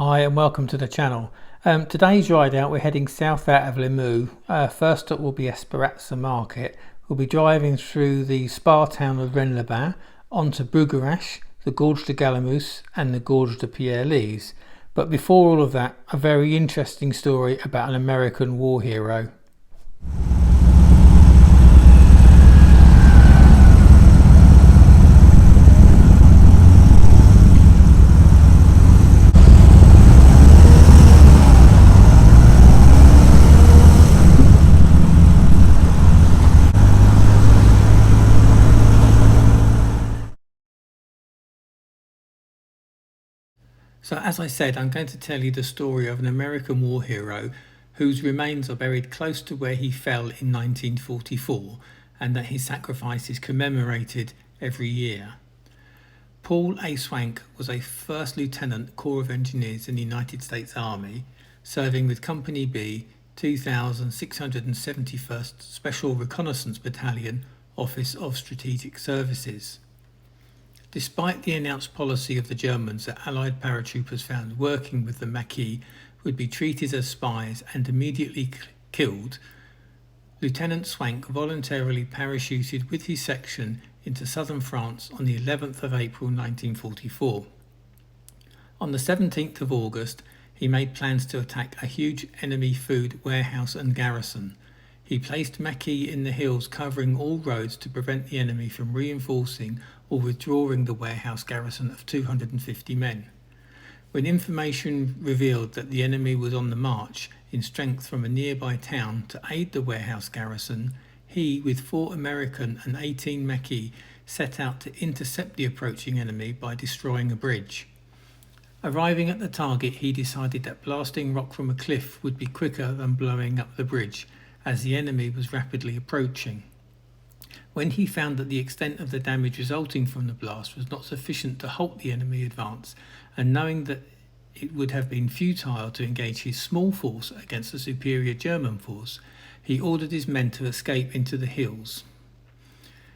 Hi and welcome to the channel. Today's ride out, we're heading south out of Limoux. First stop will be Esperanza Market. We'll be driving through the spa town of Rennes-les-Bains onto Bougarache, the Gorges de Galamus and the Gorges de Pierre-Lise. But before all of that, a very interesting story about an American war hero. So as I said, I'm going to tell you the story of an American war hero whose remains are buried close to where he fell in 1944 and that his sacrifice is commemorated every year. Paul A. Swank was a First Lieutenant Corps of Engineers in the United States Army, serving with Company B, 2671st Special Reconnaissance Battalion, Office of Strategic Services. Despite the announced policy of the Germans that Allied paratroopers found working with the Maquis would be treated as spies and immediately killed, Lieutenant Swank voluntarily parachuted with his section into southern France on the 11th of April 1944. On the 17th of August, he made plans to attack a huge enemy food warehouse and garrison. He placed Maquis in the hills covering all roads to prevent the enemy from reinforcing or withdrawing the warehouse garrison of 250 men. When information revealed that the enemy was on the march in strength from a nearby town to aid the warehouse garrison, he, with 4 American and 18 Maquis, set out to intercept the approaching enemy by destroying a bridge. Arriving at the target, he decided that blasting rock from a cliff would be quicker than blowing up the bridge, as the enemy was rapidly approaching. When he found that the extent of the damage resulting from the blast was not sufficient to halt the enemy advance, and knowing that it would have been futile to engage his small force against a superior German force, he ordered his men to escape into the hills.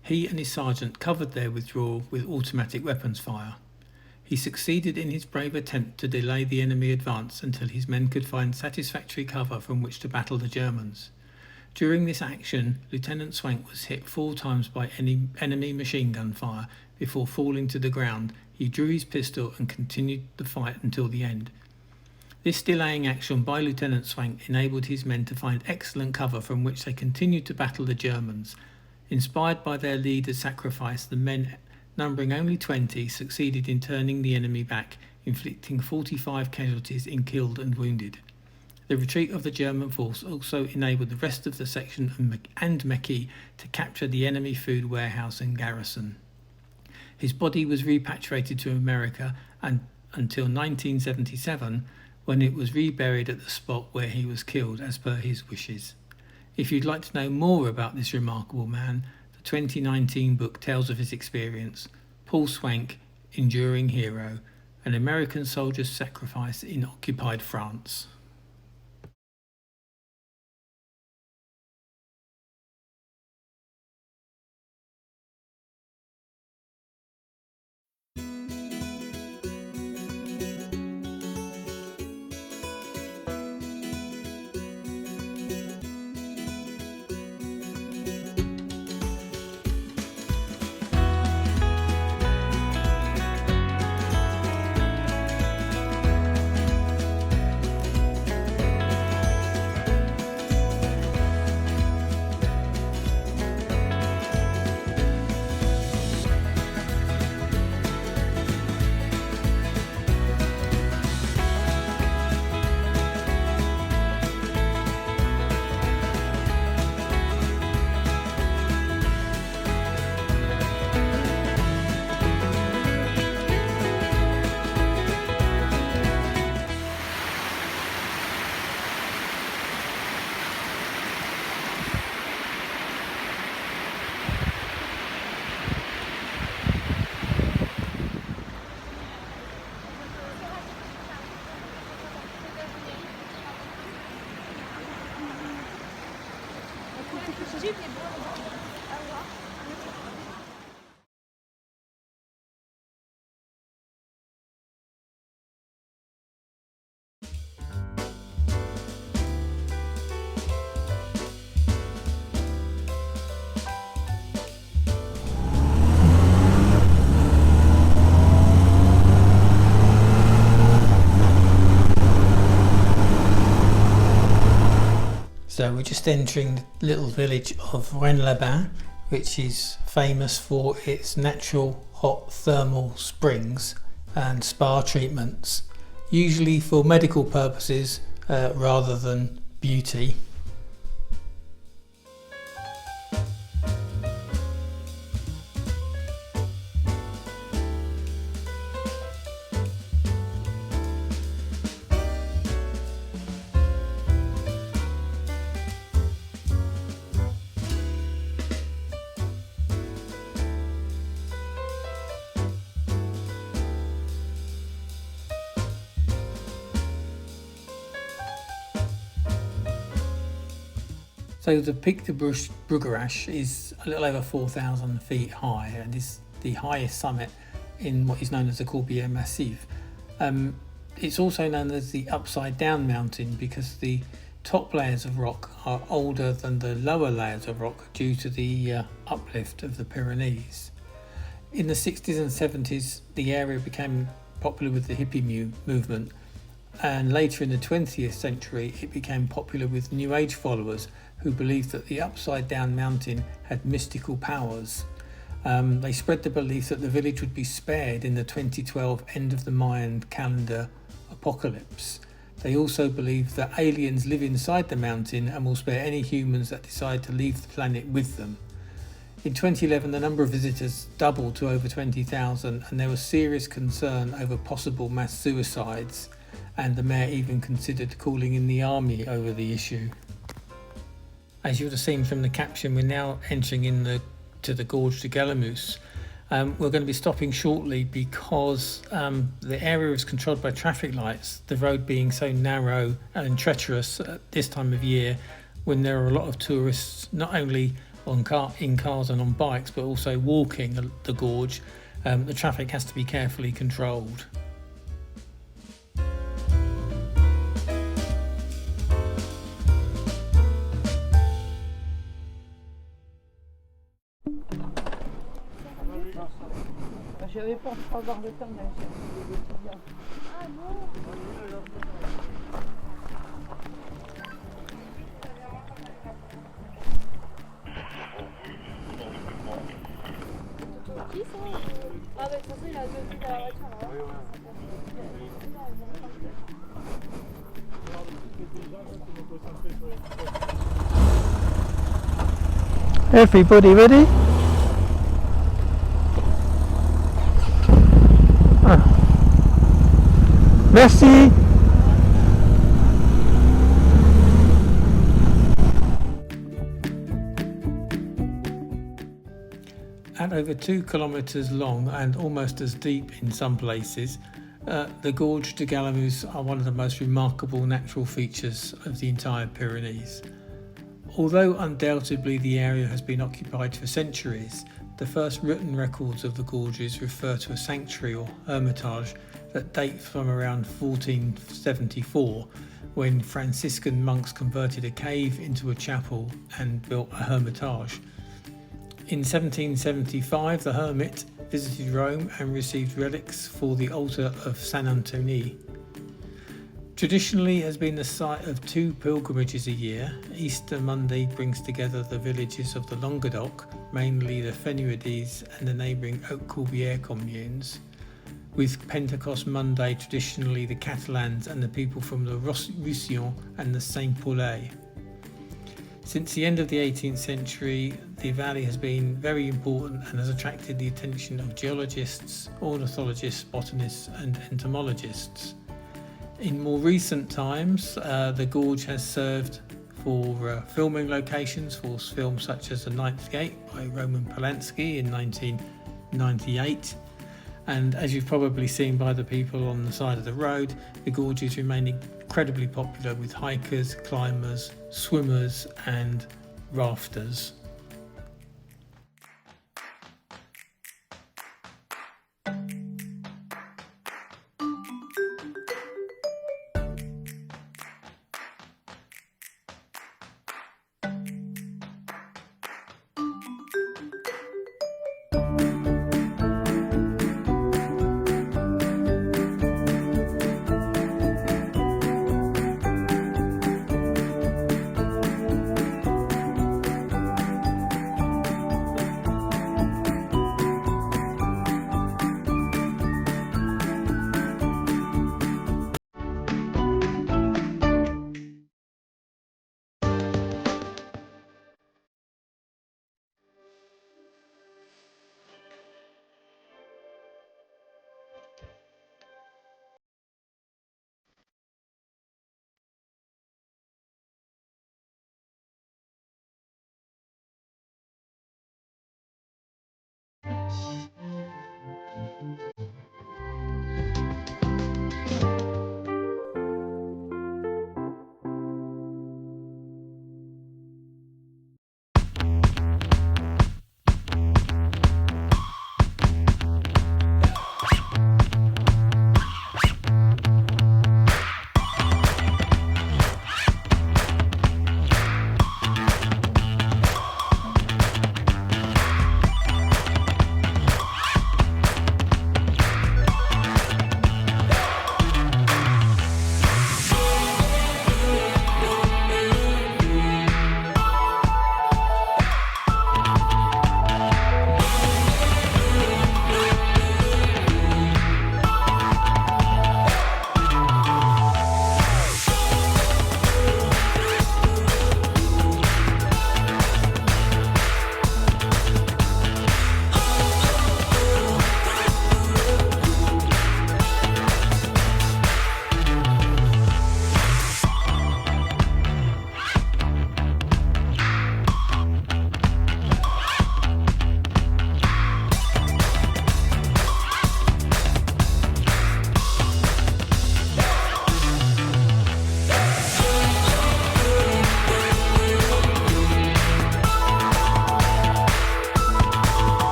He and his sergeant covered their withdrawal with automatic weapons fire. He succeeded in his brave attempt to delay the enemy advance until his men could find satisfactory cover from which to battle the Germans. During this action, Lieutenant Swank was hit 4 times by enemy machine gun fire. Before falling to the ground, he drew his pistol and continued the fight until the end. This delaying action by Lieutenant Swank enabled his men to find excellent cover from which they continued to battle the Germans. Inspired by their leader's sacrifice, the men, numbering only 20, succeeded in turning the enemy back, inflicting 45 casualties in killed and wounded. The retreat of the German force also enabled the rest of the section and Maquis to capture the enemy food warehouse and garrison. His body was repatriated to America until 1977, when it was reburied at the spot where he was killed as per his wishes. If you'd like to know more about this remarkable man, the 2019 book tells of his experience, Paul Swank, Enduring Hero, an American soldier's sacrifice in occupied France. Dziwnie było. So we're just entering the little village of Rennes-les-Bains, which is famous for its natural hot thermal springs and spa treatments, usually for medical purposes rather than beauty. So the Pic de Bruggerache is a little over 4,000 feet high and is the highest summit in what is known as the Corbière Massif. It's also known as the Upside Down Mountain because the top layers of rock are older than the lower layers of rock due to the uplift of the Pyrenees. In the 60s and 70s, the area became popular with the hippie movement, and later in the 20th century it became popular with New Age followers who believed that the Upside Down Mountain had mystical powers. They spread the belief that the village would be spared in the 2012 end of the Mayan calendar apocalypse. They also believe that aliens live inside the mountain and will spare any humans that decide to leave the planet with them. In 2011, the number of visitors doubled to over 20,000, and there was serious concern over possible mass suicides, and the mayor even considered calling in the army over the issue. As you would have seen from the caption, we're now entering to the Gorges de Galamus. We're going to be stopping shortly because the area is controlled by traffic lights, the road being so narrow and treacherous at this time of year when there are a lot of tourists not only in cars and on bikes but also walking the gorge. The traffic has to be carefully controlled. Je n'avais pas avoir le temps d'aller chercher des étudiants. Ah non. Qui sont Ah bah de toute façon il a deux trucs à la voiture là. Everybody ready? Merci. At over 2 kilometres long and almost as deep in some places, the Gorges de Galamus are one of the most remarkable natural features of the entire Pyrenees. Although undoubtedly the area has been occupied for centuries, the first written records of the gorges refer to a sanctuary or hermitage that date from around 1474, when Franciscan monks converted a cave into a chapel and built a hermitage. In 1775, the hermit visited Rome and received relics for the altar of San Antoni. Traditionally has been the site of 2 pilgrimages a year. Easter Monday brings together the villages of the Languedoc, mainly the Fenouilles and the neighbouring Haute-Corbière communes, with Pentecost Monday traditionally the Catalans and the people from the Roussillon and the Saint-Paulais. Since the end of the 18th century, the valley has been very important and has attracted the attention of geologists, ornithologists, botanists and entomologists. In more recent times, the gorge has served for filming locations for films such as The Ninth Gate by Roman Polanski in 1998. And as you've probably seen by the people on the side of the road, the gorges remain incredibly popular with hikers, climbers, swimmers and rafters.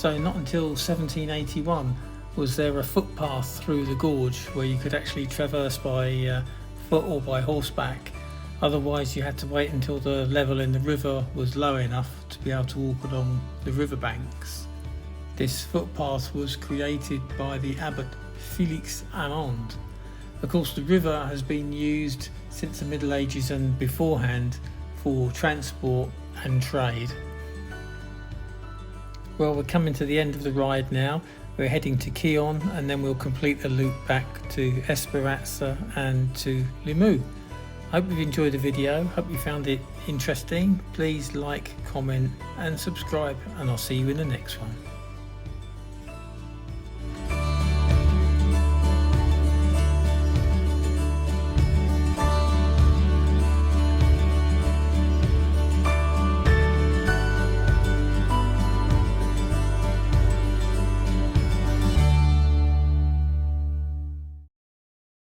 So not until 1781 was there a footpath through the gorge where you could actually traverse by foot or by horseback. Otherwise you had to wait until the level in the river was low enough to be able to walk along the riverbanks. This footpath was created by the abbot Felix Armand. Of course, the river has been used since the Middle Ages and beforehand for transport and trade. Well, we're coming to the end of the ride now. We're heading to Quillon and then we'll complete the loop back to Esperanza and to Limoux. Hope you've enjoyed the video, hope you found it interesting. Please like, comment and subscribe, and I'll see you in the next one.